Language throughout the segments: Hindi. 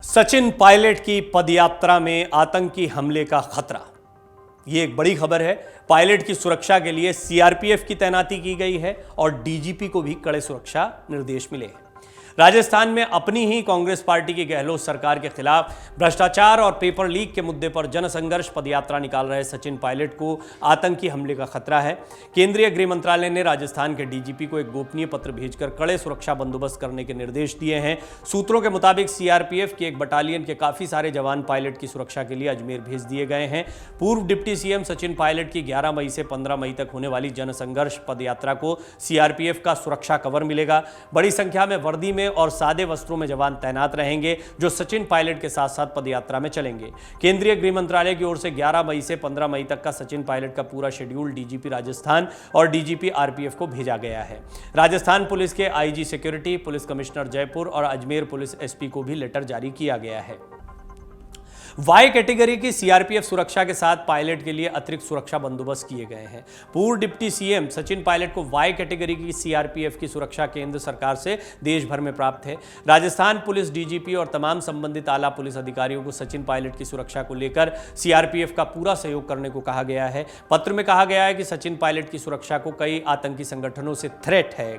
सचिन पायलट की पदयात्रा में आतंकी हमले का खतरा। यह एक बड़ी खबर है। पायलट की सुरक्षा के लिए सीआरपीएफ की तैनाती की गई है और डीजीपी को भी कड़े सुरक्षा निर्देश मिले हैं। राजस्थान में अपनी ही कांग्रेस पार्टी की गहलोत सरकार के खिलाफ भ्रष्टाचार और पेपर लीक के मुद्दे पर जनसंघर्ष पदयात्रा निकाल रहे सचिन पायलट को आतंकी हमले का खतरा है। केंद्रीय गृह मंत्रालय ने राजस्थान के डीजीपी को एक गोपनीय पत्र भेजकर कड़े सुरक्षा बंदोबस्त करने के निर्देश दिए हैं। सूत्रों के मुताबिक सीआरपीएफ की एक बटालियन के काफी सारे जवान पायलट की सुरक्षा के लिए अजमेर भेज दिए गए हैं। पूर्व डिप्टी सीएम सचिन पायलट की 11 मई से 15 मई तक होने वाली जनसंघर्ष पदयात्रा को सीआरपीएफ का सुरक्षा कवर मिलेगा। बड़ी संख्या में वर्दी में और सादे वस्त्रों में जवान तैनात रहेंगे जो सचिन पायलट के साथ साथ पदयात्रा में चलेंगे। केंद्रीय गृह मंत्रालय की ओर से 11 मई से 15 मई तक का सचिन पायलट का पूरा शेड्यूल डीजीपी राजस्थान और डीजीपी आरपीएफ को भेजा गया है। राजस्थान पुलिस के IG security, police commissioner Jaipur और अजमेर पुलिस एसपी को भी लेटर जारी किया गया है। वाई कैटेगरी की सीआरपीएफ सुरक्षा के साथ पायलट के लिए अतिरिक्त सुरक्षा बंदोबस्त किए गए हैं। पूर्व डिप्टी सीएम सचिन पायलट को वाई कैटेगरी की सीआरपीएफ की सुरक्षा केंद्र सरकार से देश भर में प्राप्त है। राजस्थान पुलिस डीजीपी और तमाम संबंधित आला पुलिस अधिकारियों को सचिन पायलट की सुरक्षा को लेकर सीआरपीएफ का पूरा सहयोग करने को कहा गया है। पत्र में कहा गया है कि सचिन पायलट की सुरक्षा को कई आतंकी संगठनों से थ्रेट है,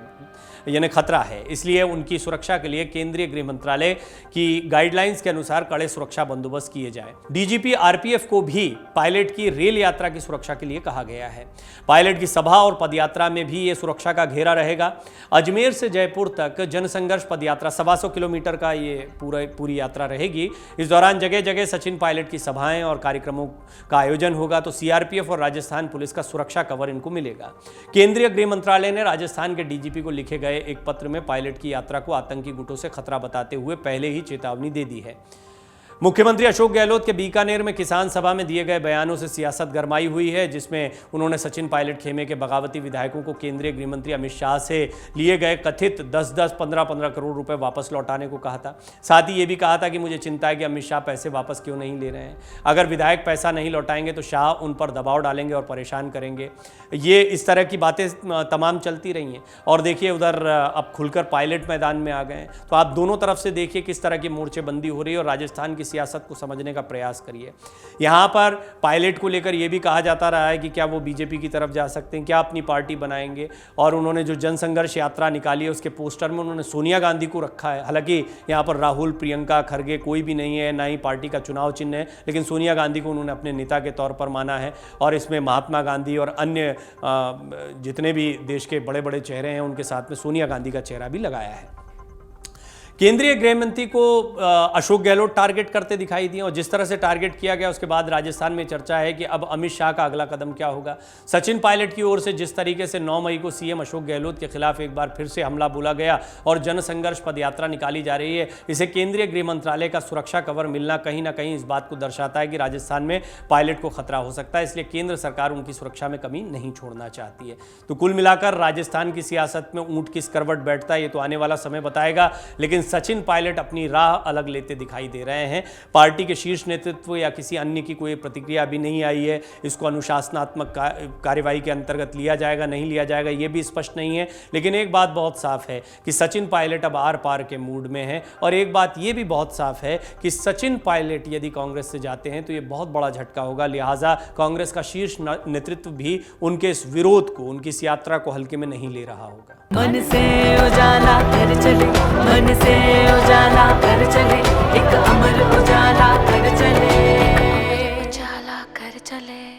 यानी खतरा है, इसलिए उनकी सुरक्षा के लिए केंद्रीय गृह मंत्रालय की गाइडलाइंस के अनुसार कड़े सुरक्षा बंदोबस्त किए जाए। डीजीपी आरपीएफ को भी पायलट की रेल यात्रा की सुरक्षा के लिए कहा गया है। पायलट की सभा और पदयात्रा में भी यह सुरक्षा का घेरा रहेगा। अजमेर से जयपुर तक जनसंघर्ष पदयात्रा 125 किलोमीटर का ये पूरी यात्रा रहेगी। इस दौरान जगह जगह सचिन पायलट की सभाएं और कार्यक्रमों का आयोजन होगा, तो सीआरपीएफ और राजस्थान पुलिस का सुरक्षा कवर इनको मिलेगा। केंद्रीय गृह मंत्रालय ने राजस्थान के डीजीपी को लिखे गए एक पत्र में पायलट की यात्रा को आतंकी गुटों से खतरा बताते हुए पहले ही चेतावनी दे दी है। मुख्यमंत्री अशोक गहलोत के बीकानेर में किसान सभा में दिए गए बयानों से सियासत गरमाई हुई है, जिसमें उन्होंने सचिन पायलट खेमे के बगावती विधायकों को केंद्रीय गृह मंत्री अमित शाह से लिए गए कथित 10-10, 15-15 करोड़ रुपए वापस लौटाने को कहा था। साथ ही ये भी कहा था कि मुझे चिंता है कि अमित शाह पैसे वापस क्यों नहीं ले रहे हैं। अगर विधायक पैसा नहीं लौटाएंगे तो शाह उन पर दबाव डालेंगे और परेशान करेंगे। ये इस तरह की बातें तमाम चलती रही हैं और देखिए उधर अब खुलकर पायलट मैदान में आ गए हैं। तो आप दोनों तरफ से देखिए किस तरह की मोर्चेबंदी हो रही है और राजस्थान की सियासत को समझने का प्रयास करिए। यहां पर पायलट को लेकर यह भी कहा जाता रहा है कि क्या वो बीजेपी की तरफ जा सकते हैं, क्या अपनी पार्टी बनाएंगे। और उन्होंने जो जनसंघर्ष यात्रा निकाली है उसके पोस्टर में उन्होंने सोनिया गांधी को रखा है। हालांकि यहां पर राहुल, प्रियंका, खरगे कोई भी नहीं है, ना ही पार्टी का चुनाव चिन्ह है, लेकिन सोनिया गांधी को उन्होंने अपने नेता के तौर पर माना है। और इसमें महात्मा गांधी और अन्य जितने भी देश के बड़े बड़े चेहरे हैं उनके साथ में सोनिया गांधी का चेहरा भी लगाया है। केंद्रीय गृह मंत्री को अशोक गहलोत टारगेट करते दिखाई दिए और जिस तरह से टारगेट किया गया उसके बाद राजस्थान में चर्चा है कि अब अमित शाह का अगला कदम क्या होगा। सचिन पायलट की ओर से जिस तरीके से 9 मई को सीएम अशोक गहलोत के खिलाफ एक बार फिर से हमला बोला गया और जनसंघर्ष पदयात्रा निकाली जा रही है, इसे केंद्रीय गृह मंत्रालय का सुरक्षा कवर मिलना कहीं ना कहीं इस बात को दर्शाता है कि राजस्थान में पायलट को खतरा हो सकता है। इसलिए केंद्र सरकार उनकी सुरक्षा में कमी नहीं छोड़ना चाहती है। तो कुल मिलाकर राजस्थान की सियासत में ऊंट किस करवट बैठता है ये तो आने वाला समय बताएगा, लेकिन सचिन पायलट अपनी राह अलग लेते दिखाई दे रहे हैं। पार्टी के शीर्ष नेतृत्व या किसी अन्य की कोई प्रतिक्रिया अभी नहीं आई है। इसको अनुशासनात्मक कार्यवाही के अंतर्गत लिया जाएगा, नहीं लिया जाएगा, यह भी स्पष्ट नहीं है। लेकिन एक बात बहुत साफ है कि सचिन पायलट अब आर पार के मूड में है। और एक बात यह भी बहुत साफ है कि सचिन पायलट यदि कांग्रेस से जाते हैं तो यह बहुत बड़ा झटका होगा। लिहाजा कांग्रेस का शीर्ष नेतृत्व भी उनके इस विरोध को, उनकी इस यात्रा को हल्के में नहीं ले रहा होगा। मन से उजाला कर चले, मन से उजाला कर चले, एक अमर उजाला कर चले, उजाला कर चले।